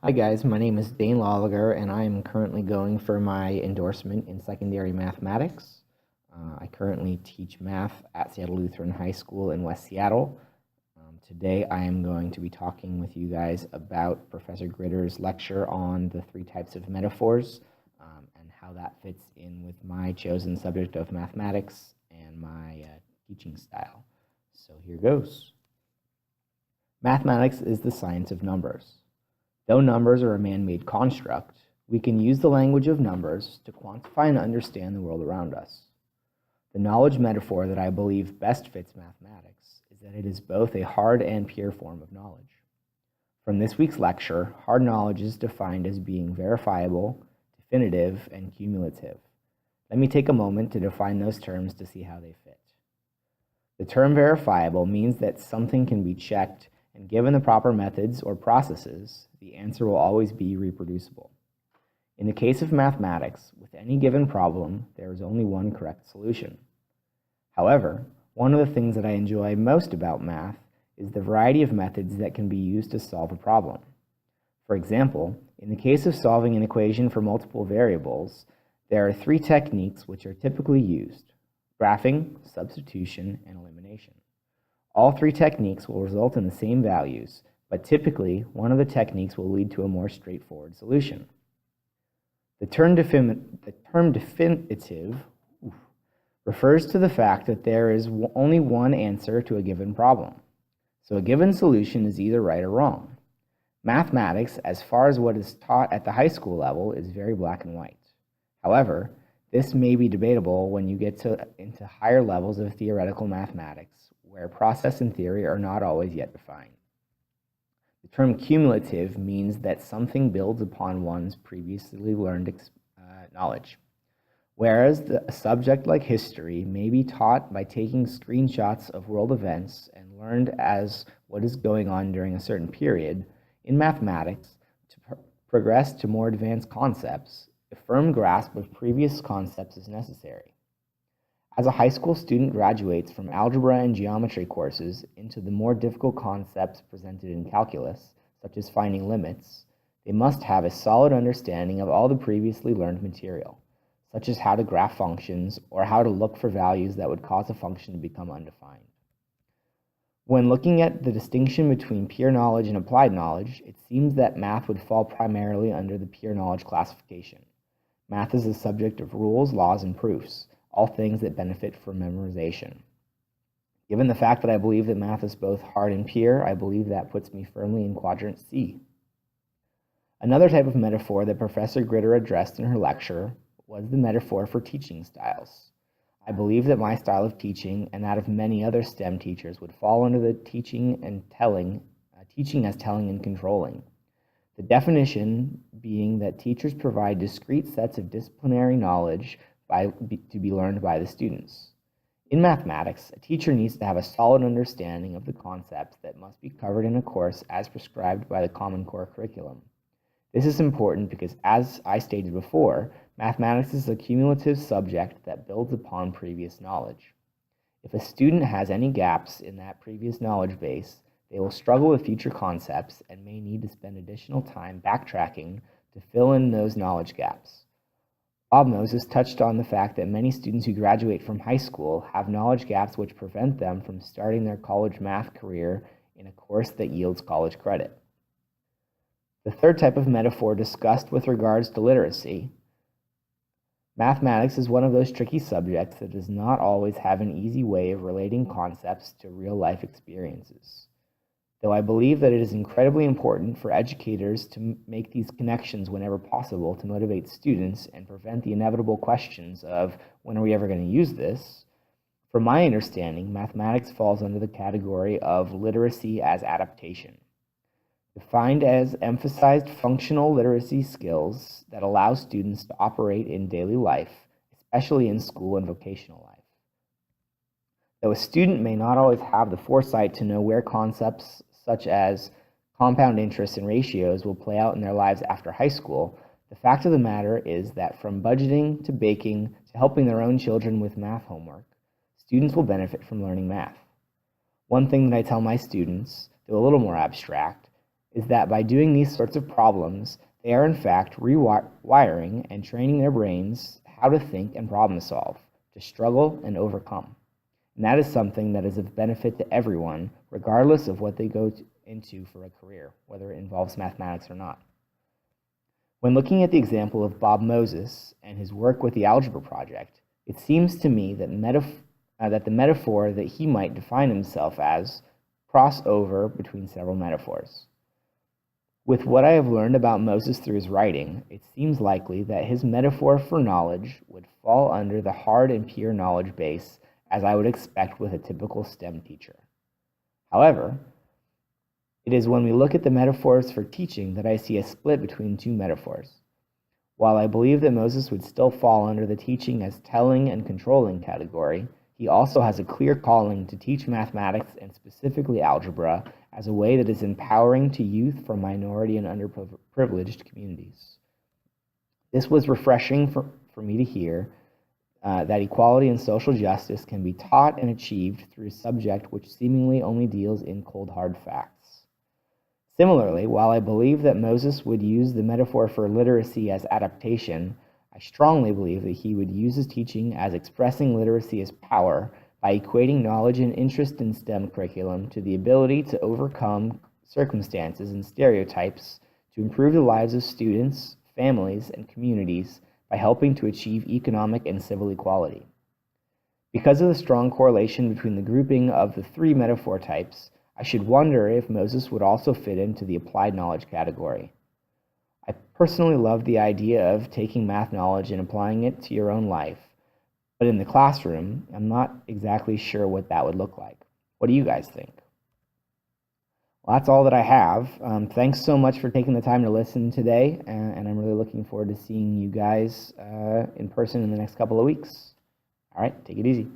Hi guys, my name is Dane Lawliger and I am currently going for my endorsement in secondary mathematics. I currently teach math at Seattle Lutheran High School in West Seattle. Today I am going to be talking with you guys about Professor Gritter's lecture on the three types of metaphors and how that fits in with my chosen subject of mathematics and my teaching style. So here goes. Mathematics is the science of numbers. Though numbers are a man-made construct, we can use the language of numbers to quantify and understand the world around us. The knowledge metaphor that I believe best fits mathematics is that it is both a hard and pure form of knowledge. From this week's lecture, hard knowledge is defined as being verifiable, definitive, and cumulative. Let me take a moment to define those terms to see how they fit. The term verifiable means that something can be checked, and given the proper methods or processes, the answer will always be reproducible. In the case of mathematics, with any given problem, there is only one correct solution. However, one of the things that I enjoy most about math is the variety of methods that can be used to solve a problem. For example, in the case of solving an equation for multiple variables, there are three techniques which are typically used: graphing, substitution, and elimination. All three techniques will result in the same values, but typically one of the techniques will lead to a more straightforward solution. The term definitive refers to the fact that there is only one answer to a given problem, so a given solution is either right or wrong. Mathematics, as far as what is taught at the high school level, is very black and white. However, this may be debatable when you get into higher levels of theoretical mathematics, where process and theory are not always yet defined. The term cumulative means that something builds upon one's previously learned knowledge, whereas a subject like history may be taught by taking screenshots of world events and learned as what is going on during a certain period. In mathematics, to progress to more advanced concepts, a firm grasp of previous concepts is necessary. As a high school student graduates from algebra and geometry courses into the more difficult concepts presented in calculus, such as finding limits, they must have a solid understanding of all the previously learned material, such as how to graph functions or how to look for values that would cause a function to become undefined. When looking at the distinction between pure knowledge and applied knowledge, it seems that math would fall primarily under the pure knowledge classification. Math is the subject of rules, laws, and proofs, all things that benefit from memorization. Given the fact that I believe that math is both hard and pure, I believe that puts me firmly in quadrant C. Another type of metaphor that Professor Gritter addressed in her lecture was the metaphor for teaching styles. I believe that my style of teaching and that of many other STEM teachers would fall under the teaching as telling and controlling. The definition being that teachers provide discrete sets of disciplinary knowledge to be learned by the students. In mathematics, a teacher needs to have a solid understanding of the concepts that must be covered in a course as prescribed by the Common Core curriculum. This is important because, as I stated before, mathematics is a cumulative subject that builds upon previous knowledge. If a student has any gaps in that previous knowledge base, they will struggle with future concepts and may need to spend additional time backtracking to fill in those knowledge gaps. Bob Moses touched on the fact that many students who graduate from high school have knowledge gaps which prevent them from starting their college math career in a course that yields college credit. The third type of metaphor discussed with regards to literacy. Mathematics is one of those tricky subjects that does not always have an easy way of relating concepts to real-life experiences. Though I believe that it is incredibly important for educators to make these connections whenever possible to motivate students and prevent the inevitable questions of, when are we ever going to use this? From my understanding, mathematics falls under the category of literacy as adaptation, defined as emphasized functional literacy skills that allow students to operate in daily life, especially in school and vocational life. Though a student may not always have the foresight to know where concepts such as compound interest and ratios will play out in their lives after high school, the fact of the matter is that from budgeting to baking to helping their own children with math homework, students will benefit from learning math. One thing that I tell my students, though a little more abstract, is that by doing these sorts of problems, they are in fact rewiring and training their brains how to think and problem solve, to struggle and overcome. And that is something that is of benefit to everyone, regardless of what they go into for a career, whether it involves mathematics or not. When looking at the example of Bob Moses and his work with the Algebra Project, it seems to me that the metaphor that he might define himself as cross over between several metaphors. With what I have learned about Moses through his writing, it seems likely that his metaphor for knowledge would fall under the hard and pure knowledge base, as I would expect with a typical STEM teacher. However, it is when we look at the metaphors for teaching that I see a split between two metaphors. While I believe that Moses would still fall under the teaching as telling and controlling category, he also has a clear calling to teach mathematics and specifically algebra as a way that is empowering to youth from minority and underprivileged communities. This was refreshing for me to hear that equality and social justice can be taught and achieved through a subject which seemingly only deals in cold hard facts. Similarly, while I believe that Moses would use the metaphor for literacy as adaptation, I strongly believe that he would use his teaching as expressing literacy as power by equating knowledge and interest in STEM curriculum to the ability to overcome circumstances and stereotypes to improve the lives of students, families, and communities by helping to achieve economic and civil equality. Because of the strong correlation between the grouping of the three metaphor types, I should wonder if Moses would also fit into the applied knowledge category. I personally love the idea of taking math knowledge and applying it to your own life, but in the classroom, I'm not exactly sure what that would look like. What do you guys think? Well, that's all that I have. Thanks so much for taking the time to listen today, and I'm really looking forward to seeing you guys in person in the next couple of weeks. All right, take it easy.